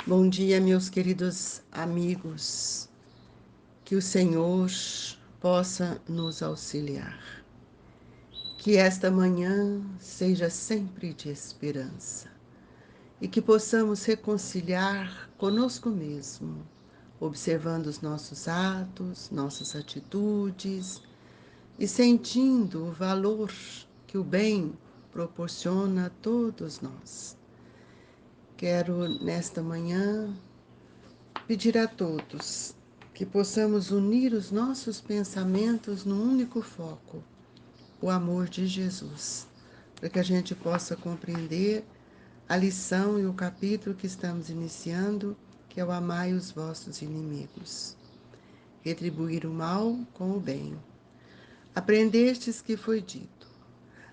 Bom dia, meus queridos amigos. Que o Senhor possa nos auxiliar. Que esta manhã seja sempre de esperança e que possamos reconciliar conosco mesmo, observando os nossos atos, nossas atitudes e sentindo o valor que o bem proporciona a todos nós. Quero, nesta manhã, pedir a todos que possamos unir os nossos pensamentos num único foco, o amor de Jesus, para que a gente possa compreender a lição e o capítulo que estamos iniciando, que é o amai os vossos inimigos. Retribuir o mal com o bem. Aprendestes que foi dito: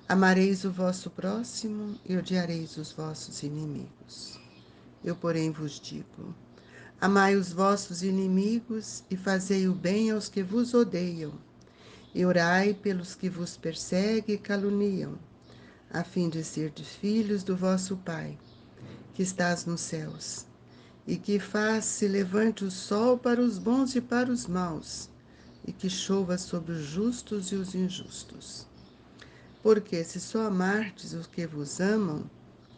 amareis o vosso próximo e odiareis os vossos inimigos. Eu, porém, vos digo: amai os vossos inimigos e fazei o bem aos que vos odeiam, e orai pelos que vos perseguem e caluniam, a fim de serdes filhos do vosso Pai, que estás nos céus, e que faz se levante o sol para os bons e para os maus, e que chova sobre os justos e os injustos. Porque se só amardes os que vos amam,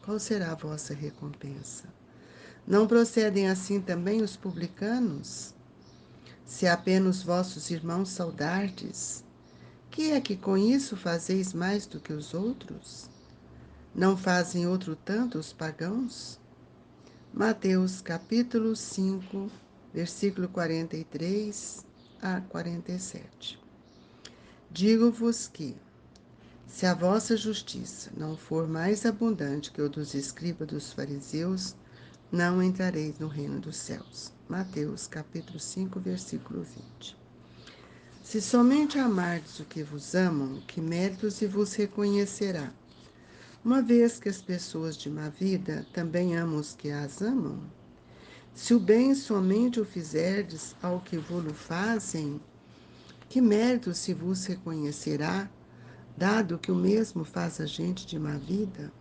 qual será a vossa recompensa? Não procedem assim também os publicanos? Se apenas vossos irmãos saudardes, que é que com isso fazeis mais do que os outros? Não fazem outro tanto os pagãos? Mateus capítulo 5, versículo 43 a 47. Digo-vos que, se a vossa justiça não for mais abundante que o dos escribas dos fariseus, não entrareis no reino dos céus. Mateus capítulo 5, versículo 20. Se somente amardes o que vos amam, que méritos se vos reconhecerá? Uma vez que as pessoas de má vida também amam os que as amam? Se o bem somente o fizerdes ao que vos fazem, que mérito se vos reconhecerá, dado que o mesmo faz a gente de má vida?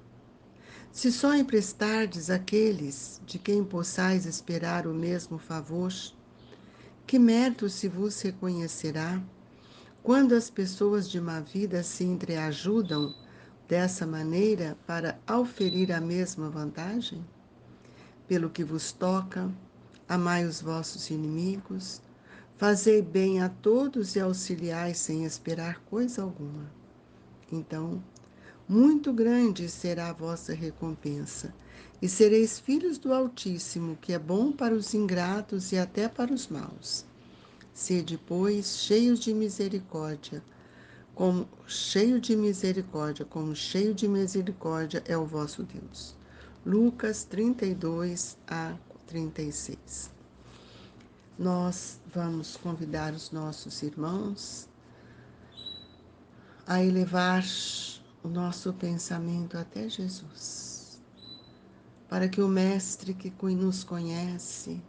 Se só emprestardes àqueles de quem possais esperar o mesmo favor, que mérito se vos reconhecerá, quando as pessoas de má vida se entreajudam dessa maneira para auferir a mesma vantagem? Pelo que vos toca, amai os vossos inimigos, fazei bem a todos e auxiliai sem esperar coisa alguma. Então, muito grande será a vossa recompensa, e sereis filhos do Altíssimo, que é bom para os ingratos e até para os maus. Sede, pois, cheios de misericórdia, como cheio de misericórdia é o vosso Deus. Lucas 32 a 36. Nós vamos convidar os nossos irmãos a elevar o nosso pensamento até Jesus, para que o Mestre que nos conhece,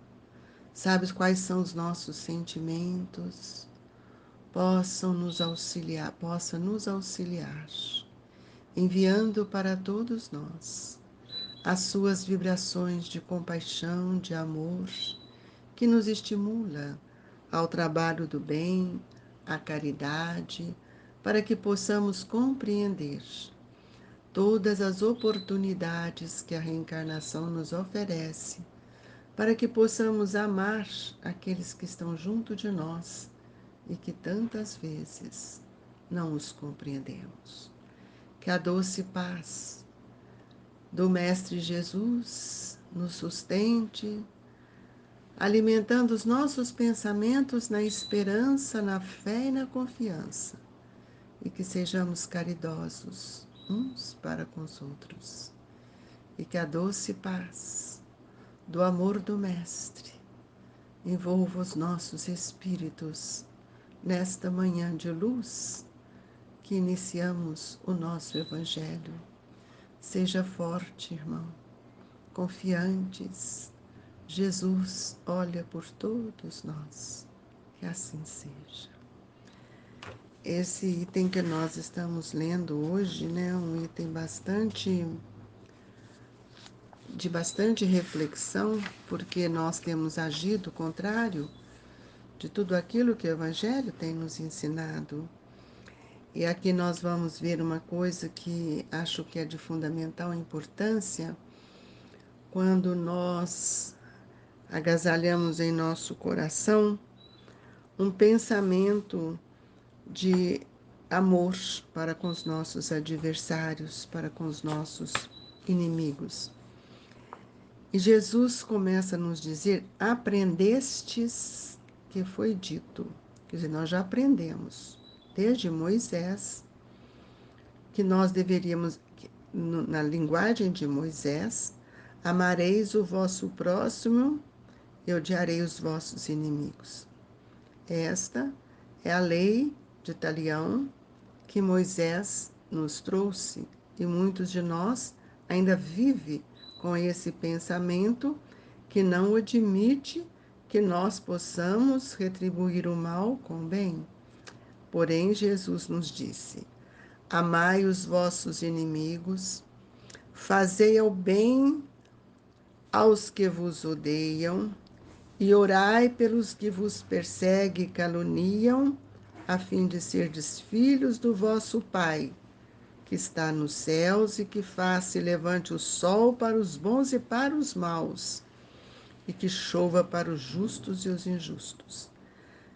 sabe quais são os nossos sentimentos, possa nos auxiliar, enviando para todos nós as suas vibrações de compaixão, de amor, que nos estimula ao trabalho do bem, à caridade, para que possamos compreender todas as oportunidades que a reencarnação nos oferece, para que possamos amar aqueles que estão junto de nós e que tantas vezes não os compreendemos. Que a doce paz do Mestre Jesus nos sustente, alimentando os nossos pensamentos na esperança, na fé e na confiança, e que sejamos caridosos uns para com os outros, e que a doce paz do amor do Mestre envolva os nossos espíritos nesta manhã de luz que iniciamos o nosso Evangelho. Seja forte, irmão, confiantes. Jesus olha por todos nós. Que assim seja. Esse item que nós estamos lendo hoje, né, um item de bastante reflexão, porque nós temos agido contrário de tudo aquilo que o Evangelho tem nos ensinado. E aqui nós vamos ver uma coisa que acho que é de fundamental importância, quando nós agasalhamos em nosso coração um pensamento de amor para com os nossos adversários, para com os nossos inimigos. E Jesus começa a nos dizer: aprendestes que foi dito. Quer dizer, nós já aprendemos, desde Moisés, que nós deveríamos, na linguagem de Moisés, amareis o vosso próximo e odiarei os vossos inimigos. Esta é a lei de talião que Moisés nos trouxe, e muitos de nós ainda vivem com esse pensamento que não admite que nós possamos retribuir o mal com o bem. Porém, Jesus nos disse: amai os vossos inimigos, fazei o bem aos que vos odeiam, e orai pelos que vos perseguem e caluniam, a fim de serdes filhos do vosso Pai, que está nos céus e que faz se levante o sol para os bons e para os maus, e que chova para os justos e os injustos.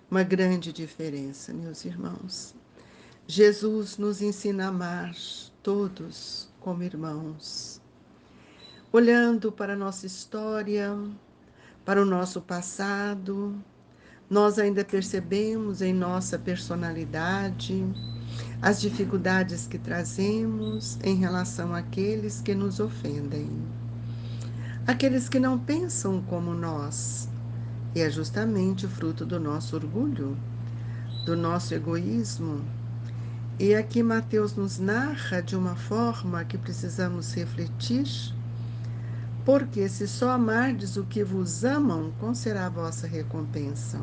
Uma grande diferença, meus irmãos. Jesus nos ensina a amar todos como irmãos. Olhando para a nossa história, para o nosso passado, nós ainda percebemos em nossa personalidade as dificuldades que trazemos em relação àqueles que nos ofendem, aqueles que não pensam como nós. E é justamente fruto do nosso orgulho, do nosso egoísmo. E aqui Mateus nos narra de uma forma que precisamos refletir, porque se só amardes o que vos amam, qual será a vossa recompensa?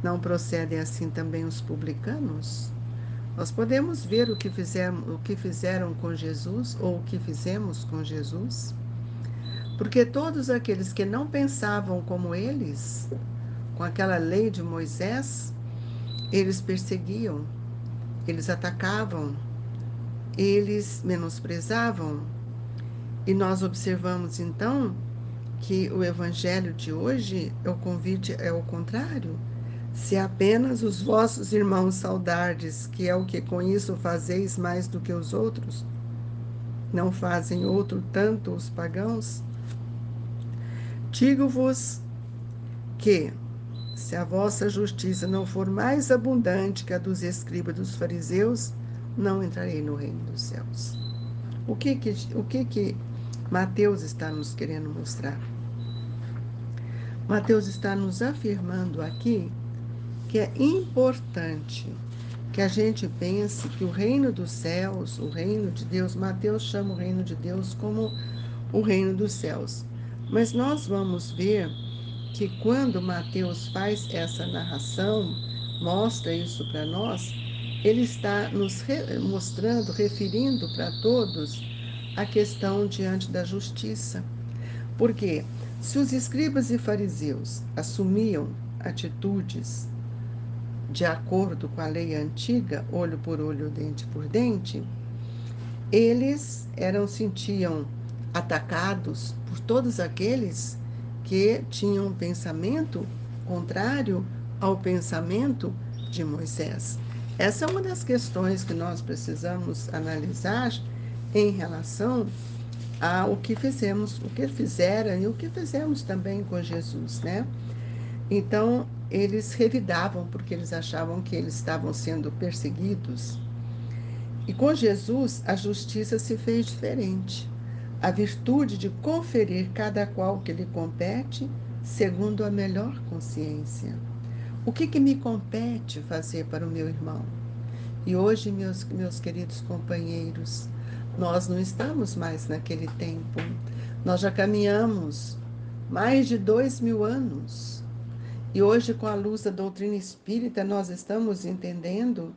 Não procedem assim também os publicanos? Nós podemos ver o que fizeram com Jesus ou o que fizemos com Jesus, porque todos aqueles que não pensavam como eles, com aquela lei de Moisés, eles perseguiam, eles atacavam, eles menosprezavam. E nós observamos então que o evangelho de hoje, o convite é o contrário. Se apenas os vossos irmãos saudardes, que é o que com isso fazeis mais do que os outros, não fazem outro tanto os pagãos, digo-vos que, se a vossa justiça não for mais abundante que a dos escribas e dos fariseus, não entrarei no reino dos céus. O que Mateus está nos querendo mostrar? Mateus está nos afirmando aqui que é importante que a gente pense que o reino dos céus, o reino de Deus, Mateus chama o reino de Deus como o reino dos céus. Mas nós vamos ver que quando Mateus faz essa narração, mostra isso para nós, ele está nos mostrando, referindo para todos a questão diante da justiça. Porque se os escribas e fariseus assumiam atitudes de acordo com a lei antiga, olho por olho, dente por dente, eles sentiam atacados por todos aqueles que tinham um pensamento contrário ao pensamento de Moisés. Essa é uma das questões que nós precisamos analisar em relação ao que fizemos, o que fizeram e o que fizemos também com Jesus, né? Então, eles revidavam porque eles achavam que eles estavam sendo perseguidos. E com Jesus, a justiça se fez diferente. A virtude de conferir cada qual que lhe compete, segundo a melhor consciência. O que me compete fazer para o meu irmão? E hoje, meus queridos companheiros, nós não estamos mais naquele tempo. Nós já caminhamos mais de 2000 anos. E hoje, com a luz da doutrina espírita, nós estamos entendendo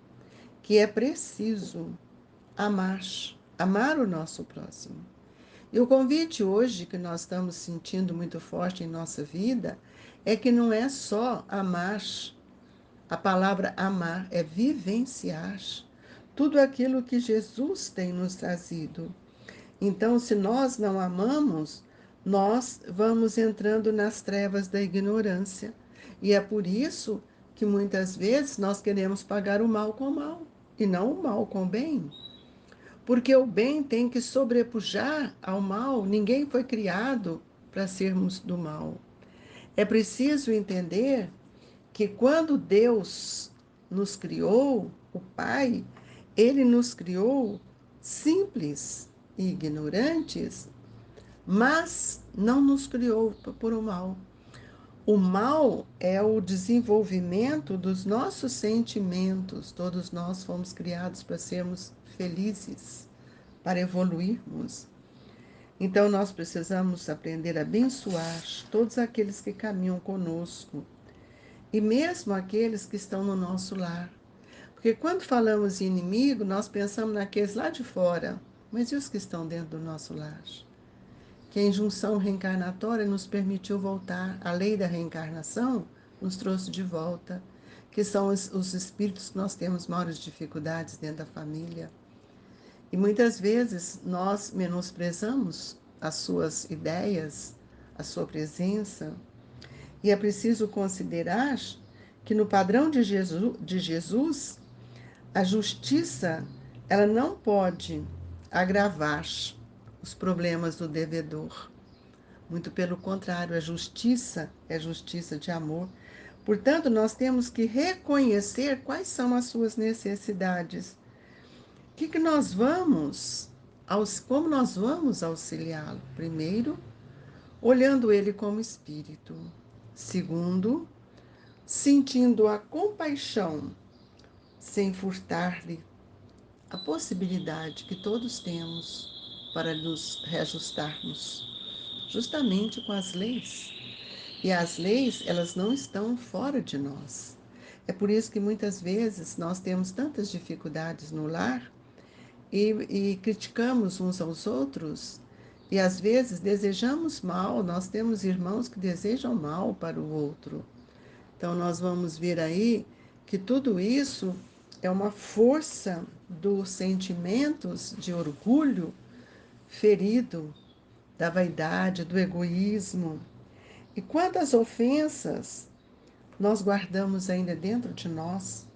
que é preciso amar o nosso próximo. E o convite hoje que nós estamos sentindo muito forte em nossa vida é que não é só amar. A palavra amar é vivenciar tudo aquilo que Jesus tem nos trazido. Então, se nós não amamos, nós vamos entrando nas trevas da ignorância. E é por isso que muitas vezes nós queremos pagar o mal com o mal e não o mal com o bem. Porque o bem tem que sobrepujar ao mal. Ninguém foi criado para sermos do mal. É preciso entender que quando Deus nos criou, o Pai, ele nos criou simples e ignorantes, mas não nos criou por o mal. O mal é o desenvolvimento dos nossos sentimentos. Todos nós fomos criados para sermos felizes, para evoluirmos. Então nós precisamos aprender a abençoar todos aqueles que caminham conosco e mesmo aqueles que estão no nosso lar. Porque quando falamos em inimigo, nós pensamos naqueles lá de fora, mas e os que estão dentro do nosso lar? Que a injunção reencarnatória nos permitiu voltar, a lei da reencarnação nos trouxe de volta, que são os espíritos que nós temos maiores dificuldades dentro da família. E muitas vezes nós menosprezamos as suas ideias, a sua presença, e é preciso considerar que no padrão de Jesus, a justiça ela não pode agravar os problemas do devedor. Muito pelo contrário, a justiça é justiça de amor. Portanto, nós temos que reconhecer quais são as suas necessidades. Que nós vamos, como nós vamos auxiliá-lo? Primeiro, olhando ele como espírito. Segundo, sentindo a compaixão, sem furtar-lhe a possibilidade que todos temos para nos reajustarmos, justamente com as leis. E as leis, elas não estão fora de nós. É por isso que muitas vezes nós temos tantas dificuldades no lar e criticamos uns aos outros e às vezes desejamos mal. Nós temos irmãos que desejam mal para o outro. Então nós vamos ver aí que tudo isso é uma força dos sentimentos de orgulho ferido, da vaidade, do egoísmo. E quantas ofensas nós guardamos ainda dentro de nós?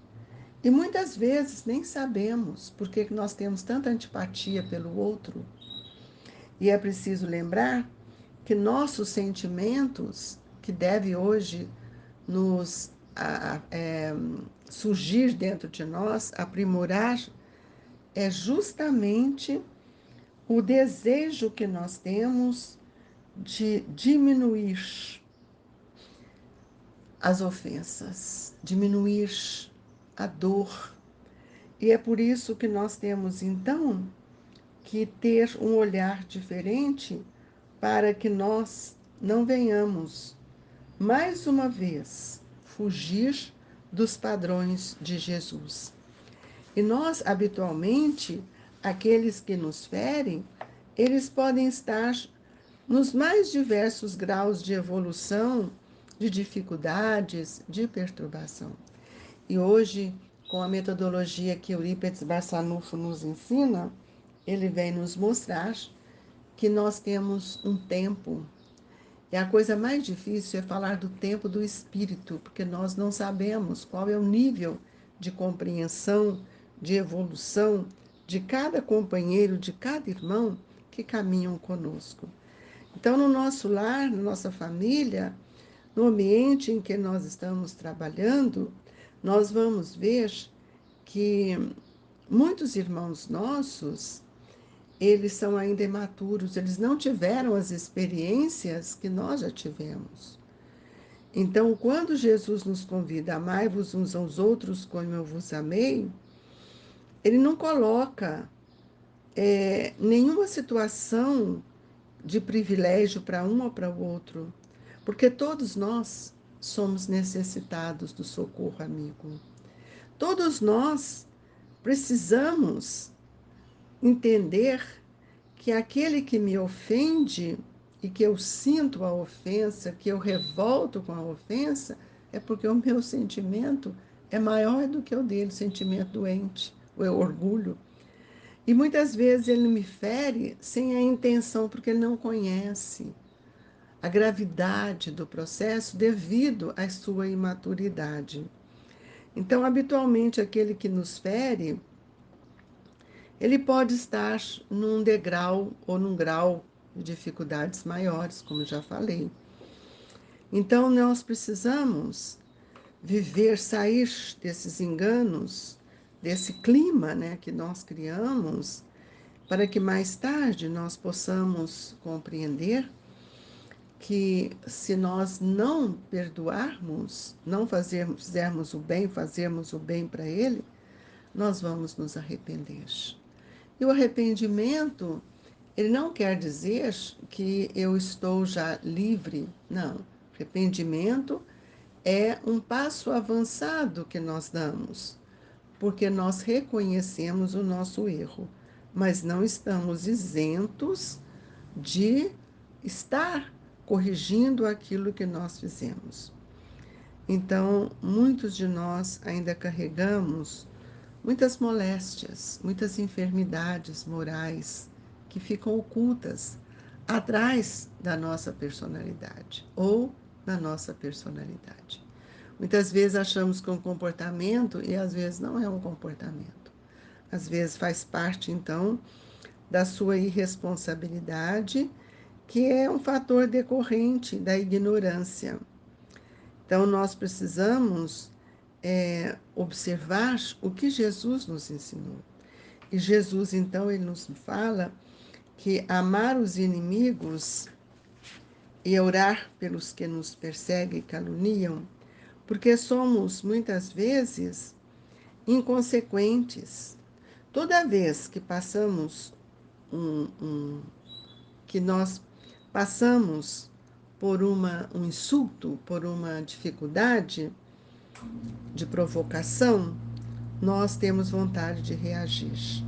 E muitas vezes nem sabemos por que nós temos tanta antipatia pelo outro. E é preciso lembrar que nossos sentimentos, que deve hoje nos surgir dentro de nós, aprimorar, é justamente o desejo que nós temos de diminuir as ofensas, diminuir a dor. E é por isso que nós temos, então, que ter um olhar diferente para que nós não venhamos, mais uma vez, fugir dos padrões de Jesus. E nós, habitualmente, aqueles que nos ferem, eles podem estar nos mais diversos graus de evolução, de dificuldades, de perturbação. E hoje, com a metodologia que Eurípides Barçanufo nos ensina, ele vem nos mostrar que nós temos um tempo. E a coisa mais difícil é falar do tempo do espírito, porque nós não sabemos qual é o nível de compreensão, de evolução de cada companheiro, de cada irmão que caminham conosco. Então, no nosso lar, na nossa família, no ambiente em que nós estamos trabalhando, nós vamos ver que muitos irmãos nossos, eles são ainda imaturos, eles não tiveram as experiências que nós já tivemos. Então, quando Jesus nos convida, amai-vos uns aos outros como eu vos amei, ele não coloca nenhuma situação de privilégio para um ou para o outro, porque todos nós somos necessitados do socorro amigo. Todos nós precisamos entender que aquele que me ofende e que eu sinto a ofensa, que eu revolto com a ofensa, é porque o meu sentimento é maior do que o dele, o sentimento doente, o orgulho. E muitas vezes ele me fere sem a intenção, porque ele não conhece a gravidade do processo devido à sua imaturidade. Então, habitualmente, aquele que nos fere, ele pode estar num degrau ou num grau de dificuldades maiores, como já falei. Então, nós precisamos viver, sair desses enganos, desse clima, né, que nós criamos, para que mais tarde nós possamos compreender que se nós não perdoarmos, não fizermos o bem, fazermos o bem para ele, nós vamos nos arrepender. E o arrependimento, ele não quer dizer que eu estou já livre, não. Arrependimento é um passo avançado que nós damos, porque nós reconhecemos o nosso erro, mas não estamos isentos de estar corrigindo aquilo que nós fizemos. Então, muitos de nós ainda carregamos muitas moléstias, muitas enfermidades morais que ficam ocultas atrás da nossa personalidade ou da nossa personalidade. Muitas vezes achamos que é um comportamento e às vezes não é um comportamento. Às vezes faz parte, então, da sua irresponsabilidade, que é um fator decorrente da ignorância. Então, nós precisamos observar o que Jesus nos ensinou. E Jesus, então, ele nos fala que amar os inimigos e orar pelos que nos perseguem e caluniam, porque somos, muitas vezes, inconsequentes. Toda vez que passamos que nós passamos por um insulto, por uma dificuldade de provocação, nós temos vontade de reagir.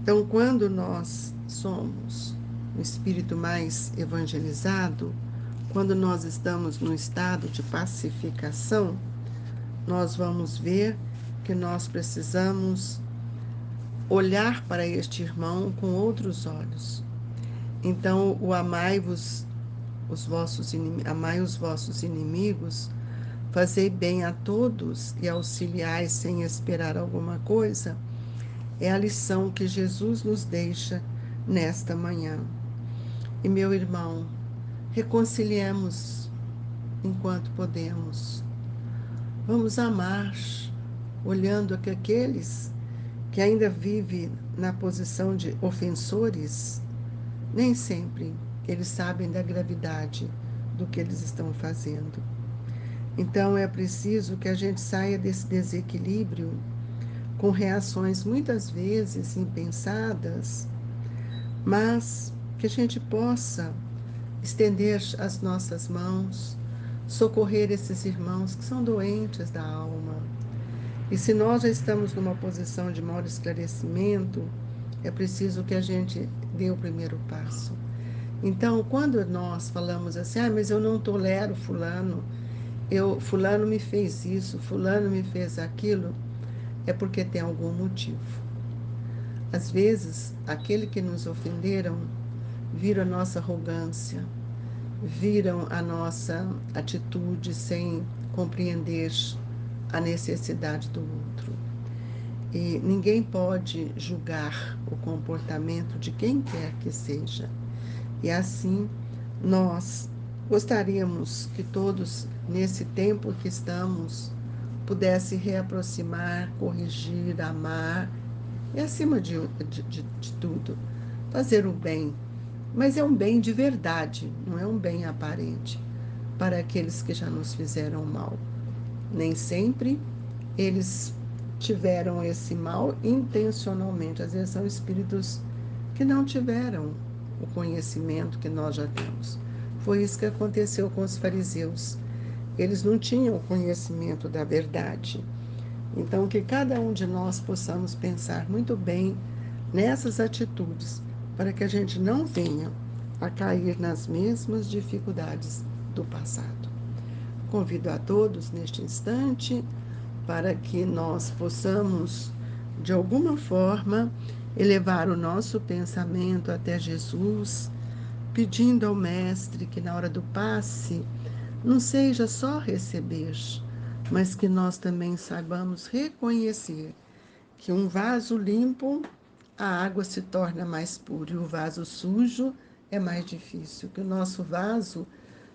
Então, quando nós somos um espírito mais evangelizado, quando nós estamos num estado de pacificação, nós vamos ver que nós precisamos olhar para este irmão com outros olhos. Então, o amai-vos amai os vossos inimigos, fazei bem a todos e auxiliai sem esperar alguma coisa, é a lição que Jesus nos deixa nesta manhã. E meu irmão, reconciliemos enquanto podemos. Vamos amar, olhando que aqueles que ainda vivem na posição de ofensores, nem sempre eles sabem da gravidade do que eles estão fazendo. Então é preciso que a gente saia desse desequilíbrio com reações muitas vezes impensadas, mas que a gente possa estender as nossas mãos, socorrer esses irmãos que são doentes da alma. E se nós já estamos numa posição de maior esclarecimento, é preciso que a gente dê o primeiro passo. Então, quando nós falamos assim, mas eu não tolero fulano, fulano me fez isso, fulano me fez aquilo, é porque tem algum motivo. Às vezes, aquele que nos ofenderam viram a nossa arrogância, viram a nossa atitude sem compreender a necessidade do outro. E ninguém pode julgar o comportamento de quem quer que seja. E assim, nós gostaríamos que todos, nesse tempo que estamos, pudessem reaproximar, corrigir, amar e, acima de tudo, fazer o bem. Mas é um bem de verdade, não é um bem aparente, para aqueles que já nos fizeram mal. Nem sempre eles tiveram esse mal intencionalmente. Às vezes são espíritos que não tiveram o conhecimento que nós já temos. Foi isso que aconteceu com os fariseus. Eles não tinham o conhecimento da verdade. Então, que cada um de nós possamos pensar muito bem nessas atitudes, para que a gente não venha a cair nas mesmas dificuldades do passado. Convido a todos neste instante para que nós possamos, de alguma forma, elevar o nosso pensamento até Jesus, pedindo ao Mestre que na hora do passe não seja só receber, mas que nós também saibamos reconhecer que um vaso limpo, a água se torna mais pura, e o vaso sujo é mais difícil. Que o nosso vaso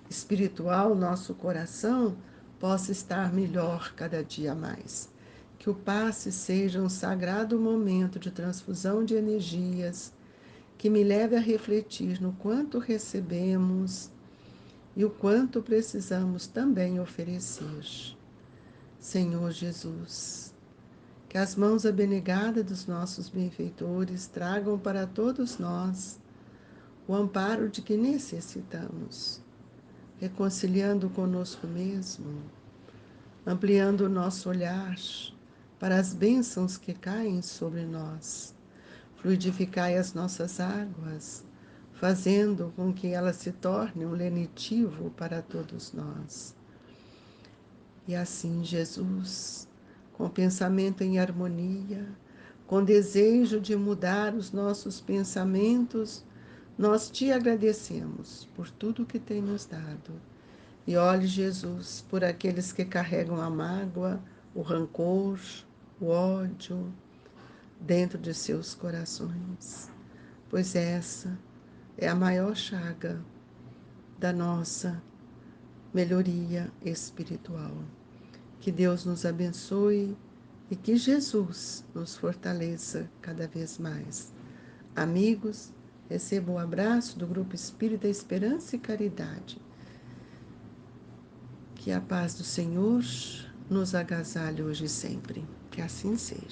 espiritual, nosso coração, possa estar melhor cada dia mais. Que o passe seja um sagrado momento de transfusão de energias, que me leve a refletir no quanto recebemos e o quanto precisamos também oferecer. Senhor Jesus, que as mãos abnegadas dos nossos benfeitores tragam para todos nós o amparo de que necessitamos, reconciliando conosco mesmo, ampliando o nosso olhar para as bênçãos que caem sobre nós. Fluidificai as nossas águas, fazendo com que elas se tornem um lenitivo para todos nós. E assim, Jesus, com pensamento em harmonia, com desejo de mudar os nossos pensamentos, nós te agradecemos por tudo que tem nos dado. E olhe, Jesus, por aqueles que carregam a mágoa, o rancor, o ódio dentro de seus corações, pois essa é a maior chaga da nossa melhoria espiritual. Que Deus nos abençoe e que Jesus nos fortaleça cada vez mais. Amigos, recebam o abraço do Grupo Espírita Esperança e Caridade. Que a paz do Senhor nos agasalhe hoje e sempre. Que assim seja.